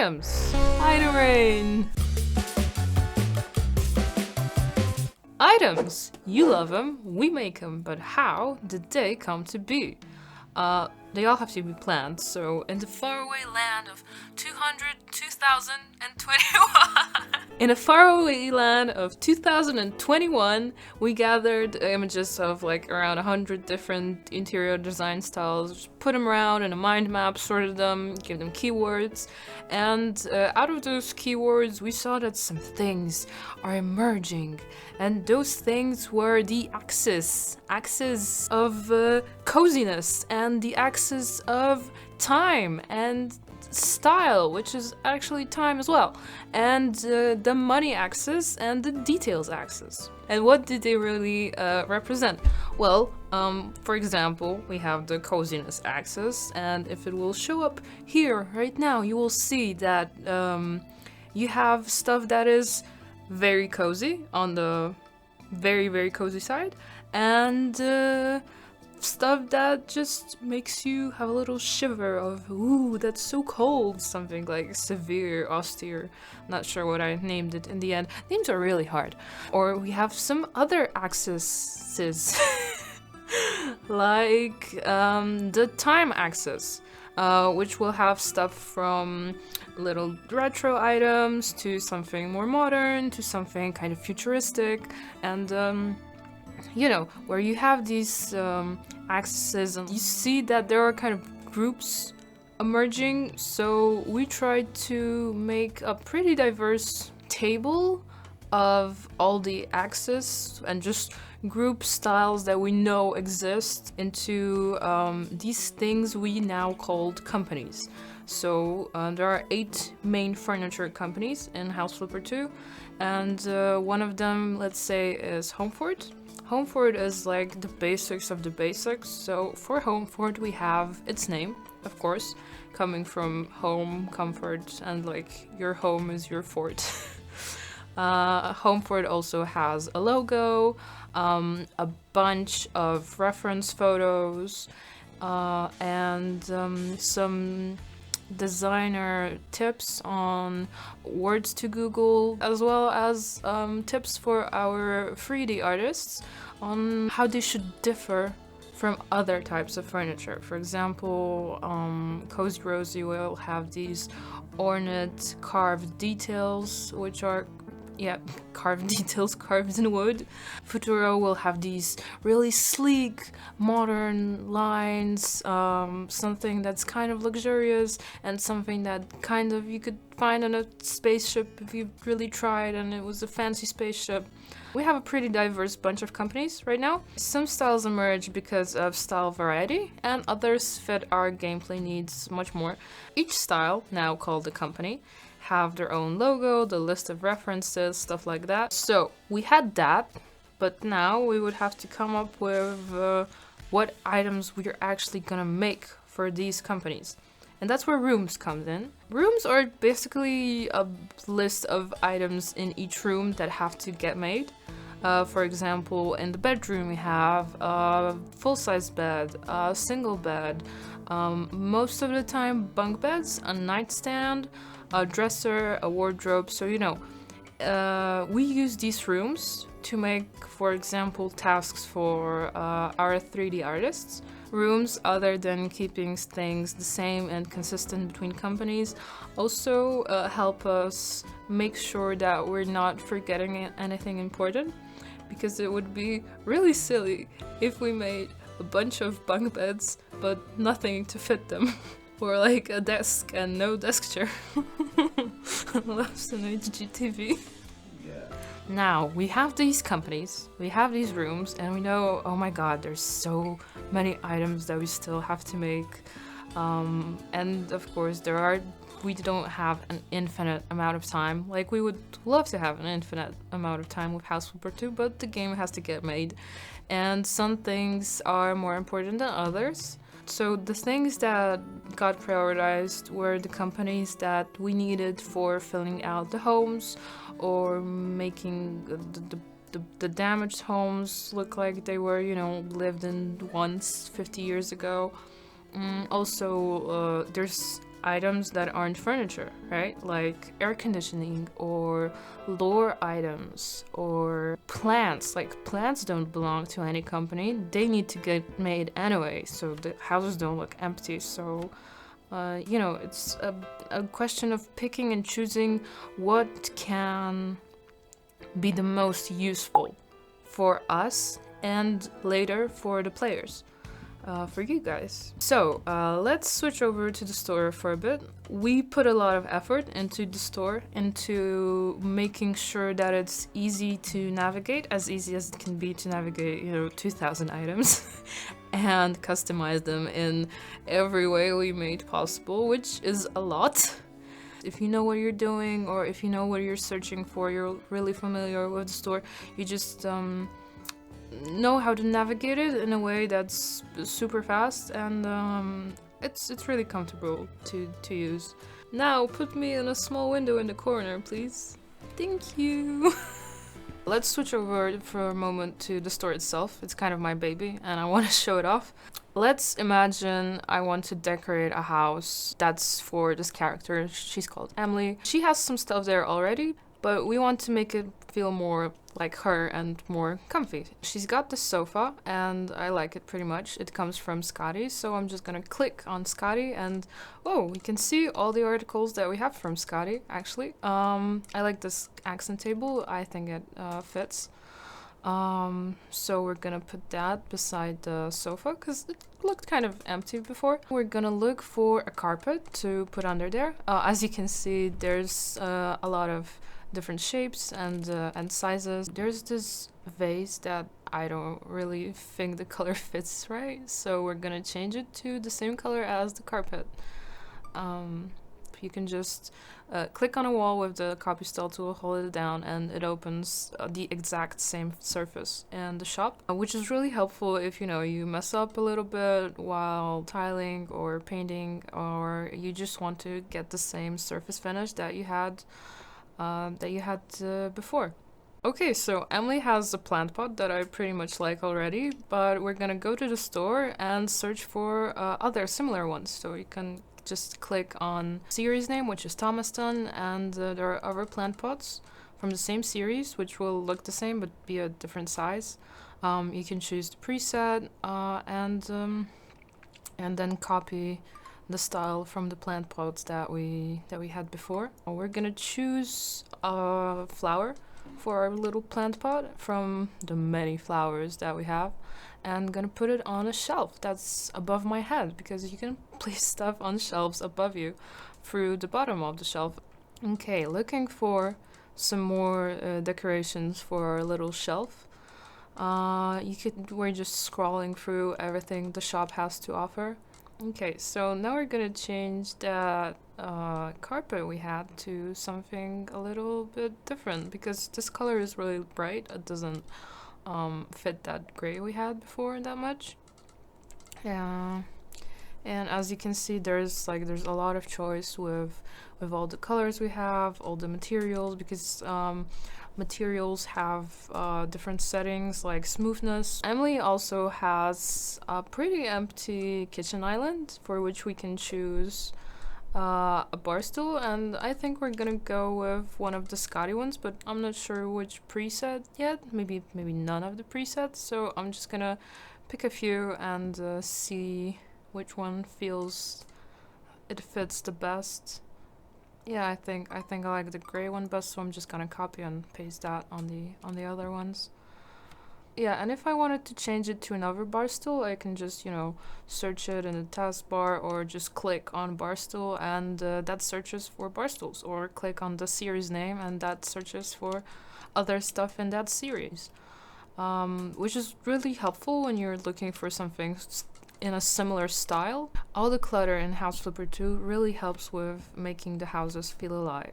Items. Item rain. Items. You love them, we make them, but how did they come to be? They all have to be planned, so in the faraway land of 2021. In a faraway land of 2021, we gathered images of like around 100 different interior design styles, put them around in a mind map, sorted them, gave them keywords, and out of those keywords, we saw that some things are emerging, and those things were the axis of coziness, and the axis of time and style, which is actually time as well, and the money axis and the details axis. And what did they really represent? Well, for example, we have the coziness axis, and if it will show up here right now, you will see that you have stuff that is very cozy on the very, very cozy side, and stuff that just makes you have a little shiver of, ooh, that's so cold. Something like severe, austere. Not sure what I named it in the end. Names are really hard. Or we have some other axes, like the time axis, which will have stuff from little retro items to something more modern to something kind of futuristic, and you know, where you have these axes and you see that there are kind of groups emerging. So we tried to make a pretty diverse table of all the axes and just group styles that we know exist into these things we now called companies. So there are 8 main furniture companies in House Flipper 2, and one of them, let's say, is Homefort. Homefort is like the basics of the basics. So for Homefort we have its name, of course, coming from home, comfort, and like your home is your fort. Homefort also has a logo, a bunch of reference photos, and some designer tips on words to Google, as well as tips for our 3D artists on how they should differ from other types of furniture. For example, Cozy Rosie will have these ornate carved details, which are carved details carved in wood. Futuro will have these really sleek, modern lines, something that's kind of luxurious and something that kind of you could find on a spaceship if you really tried and it was a fancy spaceship. We have a pretty diverse bunch of companies right now. Some styles emerge because of style variety, and others fit our gameplay needs much more. Each style, now called a company, have their own logo, the list of references, stuff like that. So we had that, but now we would have to come up with what items we're actually gonna make for these companies. And that's where rooms comes in. Rooms are basically a list of items in each room that have to get made. For example, in the bedroom we have a full-size bed, a single bed, most of the time bunk beds, a nightstand, a dresser, a wardrobe. So, you know, we use these rooms to make, for example, tasks for our 3D artists. Rooms, other than keeping things the same and consistent between companies, also help us make sure that we're not forgetting anything important, because it would be really silly if we made a bunch of bunk beds but nothing to fit them. Or like a desk and no desk chair. Loves an HGTV. Yeah. Now, we have these companies, we have these rooms, and we know, oh my god, there's so many items that we still have to make. And of course, we don't have an infinite amount of time. Like, we would love to have an infinite amount of time with House Flipper 2, but the game has to get made. And some things are more important than others. So the things that got prioritized were the companies that we needed for filling out the homes or making the damaged homes look like they were, you know, lived in once 50 years ago. Also, there's items that aren't furniture, right? Like air conditioning or lore items or plants. Like plants don't belong to any company. They need to get made anyway, so the houses don't look empty. So it's a question of picking and choosing what can be the most useful for us and later for the players, for you guys. So let's switch over to the store for a bit. We put a lot of effort into the store, into making sure that it's easy to navigate, as easy as it can be to navigate, 2,000 items, and customize them in every way we made possible, which is a lot. If you know what you're doing, or if you know what you're searching for, you're really familiar with the store, you just know how to navigate it in a way that's super fast, and it's really comfortable to use. Now put me in a small window in the corner, please. Thank you. Let's switch over for a moment to the store itself. It's kind of my baby and I want to show it off. Let's imagine I want to decorate a house that's for this character. She's called Emily. She has some stuff there already, but we want to make it feel more like her and more comfy. She's got the sofa and I like it pretty much. It comes from Scotty, so I'm just gonna click on Scotty and we can see all the articles that we have from Scotty actually. I like this accent table. I think it fits. So we're gonna put that beside the sofa because it looked kind of empty before. We're gonna look for a carpet to put under there. As you can see, there's a lot of different shapes and sizes. There's this vase that I don't really think the color fits right, so we're gonna change it to the same color as the carpet. You can just click on a wall with the copy style tool, hold it down, and it opens the exact same surface in the shop, which is really helpful if you mess up a little bit while tiling or painting, or you just want to get the same surface finish that you had before. Okay, so Emily has a plant pot that I pretty much like already, but we're gonna go to the store and search for other similar ones. So you can just click on series name, which is Thomaston, and there are other plant pots from the same series, which will look the same but be a different size. You can choose the preset and then copy the style from the plant pots that we had before. We're gonna choose a flower for our little plant pot from the many flowers that we have, and gonna put it on a shelf that's above my head, because you can place stuff on shelves above you through the bottom of the shelf. Okay, looking for some more decorations for our little shelf. We're just scrolling through everything the shop has to offer. Okay, so now we're gonna change that carpet we had to something a little bit different, because this color is really bright. It doesn't fit that gray we had before that much. Yeah, and as you can see, there's a lot of choice with all the colors we have, all the materials, because materials have different settings like smoothness. Emily also has a pretty empty kitchen island for which we can choose a bar stool, and I think we're gonna go with one of the Scotty ones, but I'm not sure which preset yet. Maybe none of the presets, so I'm just gonna pick a few and see which one feels it fits the best. Yeah, I think I like the gray one best, so I'm just gonna copy and paste that on the other ones. Yeah, and if I wanted to change it to another bar stool, I can just, search it in the taskbar, or just click on bar stool and that searches for bar stools, or click on the series name and that searches for other stuff in that series, which is really helpful when you're looking for something in a similar style. All the clutter in House Flipper 2 really helps with making the houses feel alive.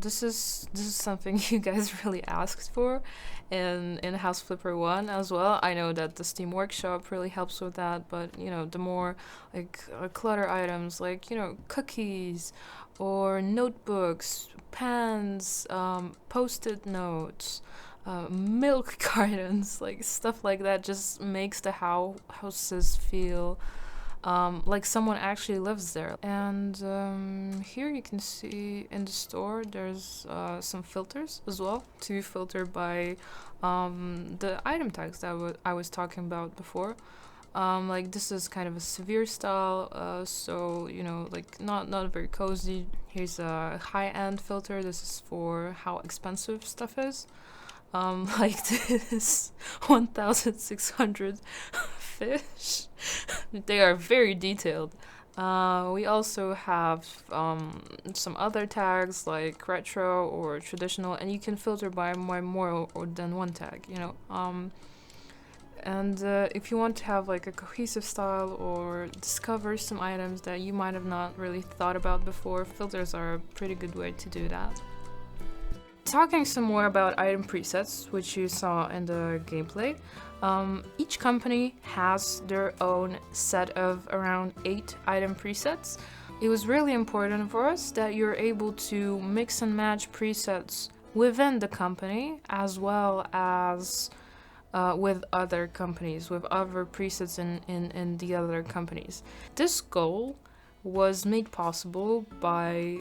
This is something you guys really asked for in House Flipper 1 as well. I know that the Steam Workshop really helps with that, but the more clutter items like cookies or notebooks, pens, post-it notes, milk cartons, stuff like that, just makes the houses feel like someone actually lives there. And here you can see in the store there's some filters as well to filter by the item tags that I was talking about before. Like this is kind of a severe style, so you know, like not very cozy. Here's a high-end filter. This is for how expensive stuff is. Like this 1,600 fish. They are very detailed. We also have some other tags like retro or traditional, and you can filter by more or than one tag, you know. And if you want to have like a cohesive style or discover some items that you might have not really thought about before, filters are a pretty good way to do that. Talking some more about item presets, which you saw in the gameplay, each company has their own set of around 8 item presets. It was really important for us that you're able to mix and match presets within the company as well as with other companies, with other presets in the other companies. This goal was made possible by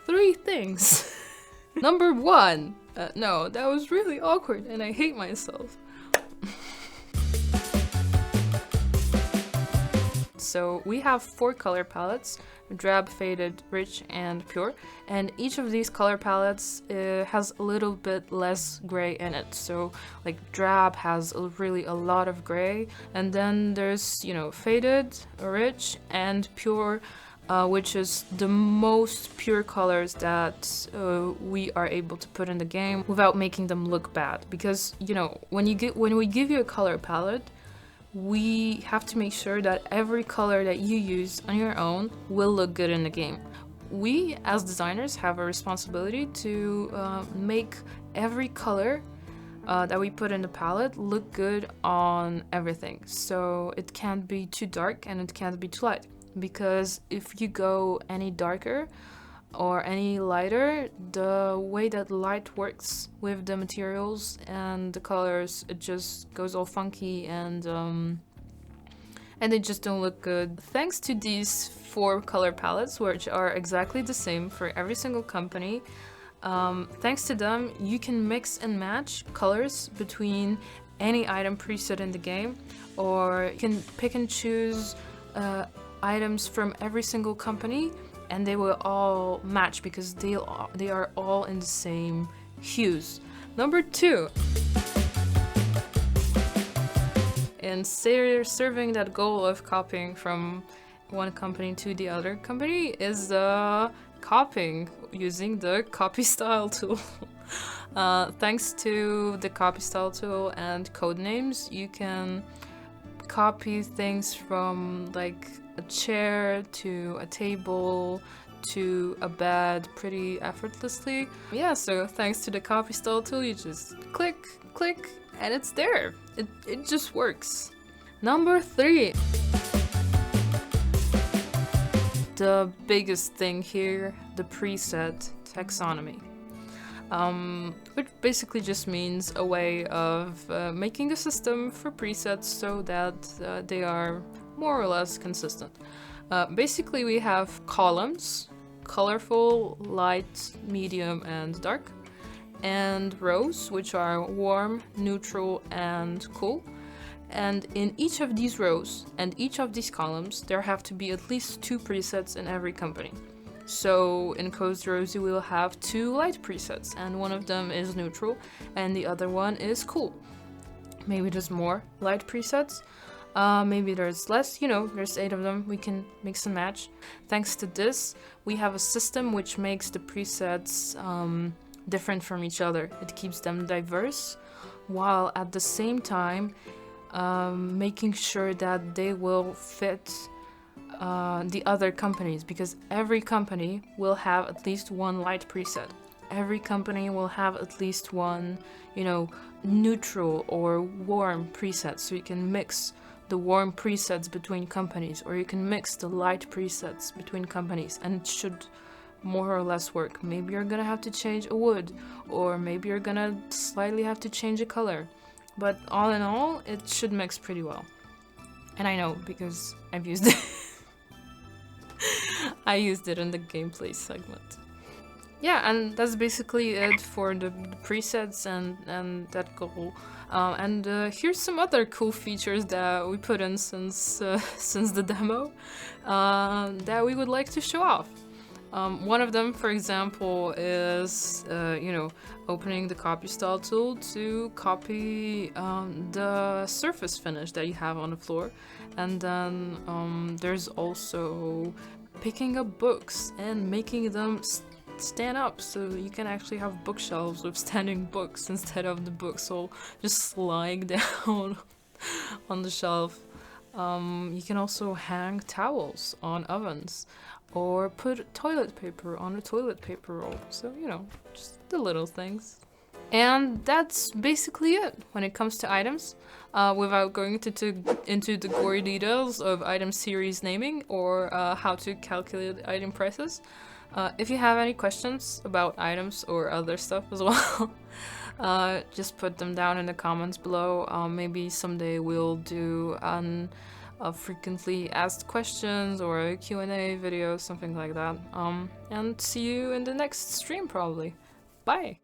3 things. Number 1, no, that was really awkward and I hate myself. So we have 4 color palettes: drab, faded, rich, and pure. And each of these color palettes has a little bit less gray in it. So like drab has really a lot of gray, and then there's, you know, faded, rich, and pure, which is the most pure colors that we are able to put in the game without making them look bad. Because, you know, when we give you a color palette, we have to make sure that every color that you use on your own will look good in the game. We, as designers, have a responsibility to make every color that we put in the palette look good on everything. So it can't be too dark and it can't be too light. Because if you go any darker or any lighter, the way that light works with the materials and the colors, it just goes all funky and they just don't look good. Thanks to these 4 color palettes, which are exactly the same for every single company, thanks to them, you can mix and match colors between any item preset in the game, or you can pick and choose items from every single company, and they will all match because they are all in the same hues. Number 2, in serving that goal of copying from one company to the other company, is copying using the copy style tool. Thanks to the copy style tool and code names, you can copy things from like a chair to a table to a bed pretty effortlessly. Yeah, so thanks to the copy style tool, you just click, and it's there. It just works. Number 3. The biggest thing here, the preset taxonomy. Which basically just means a way of making a system for presets so that they are more or less consistent. Basically we have columns, colorful, light, medium, and dark, and rows, which are warm, neutral, and cool. And in each of these rows and each of these columns, there have to be at least 2 presets in every company. So in Cozy Rosie we will have 2 light presets, and one of them is neutral and the other one is cool. Maybe there's more light presets, maybe there's less, you know, there's 8 of them, we can mix and match. Thanks to this, we have a system which makes the presets different from each other. It keeps them diverse, while at the same time making sure that they will fit the other companies, because every company will have at least 1 light preset. Every company will have at least 1, you know, neutral or warm preset, so you can mix the warm presets between companies, or you can mix the light presets between companies, and it should more or less work. Maybe you're gonna have to change a wood, or maybe you're gonna slightly have to change a color, but all in all, it should mix pretty well. And I know, because I've used it. I used it in the gameplay segment. Yeah, and that's basically it for the presets and that goal. Here's some other cool features that we put in since since the demo that we would like to show off. One of them, for example, is opening the copy style tool to copy the surface finish that you have on the floor, and then there's also picking up books and making them stand up, so you can actually have bookshelves with standing books instead of the books all just lying down on the shelf. You can also hang towels on ovens or put toilet paper on a toilet paper roll. So, just the little things. And that's basically it when it comes to items, without going into the gory details of item series naming or how to calculate item prices. If you have any questions about items or other stuff as well, just put them down in the comments below. Maybe someday we'll do frequently asked questions or a Q&A video, something like that. And see you in the next stream probably. Bye!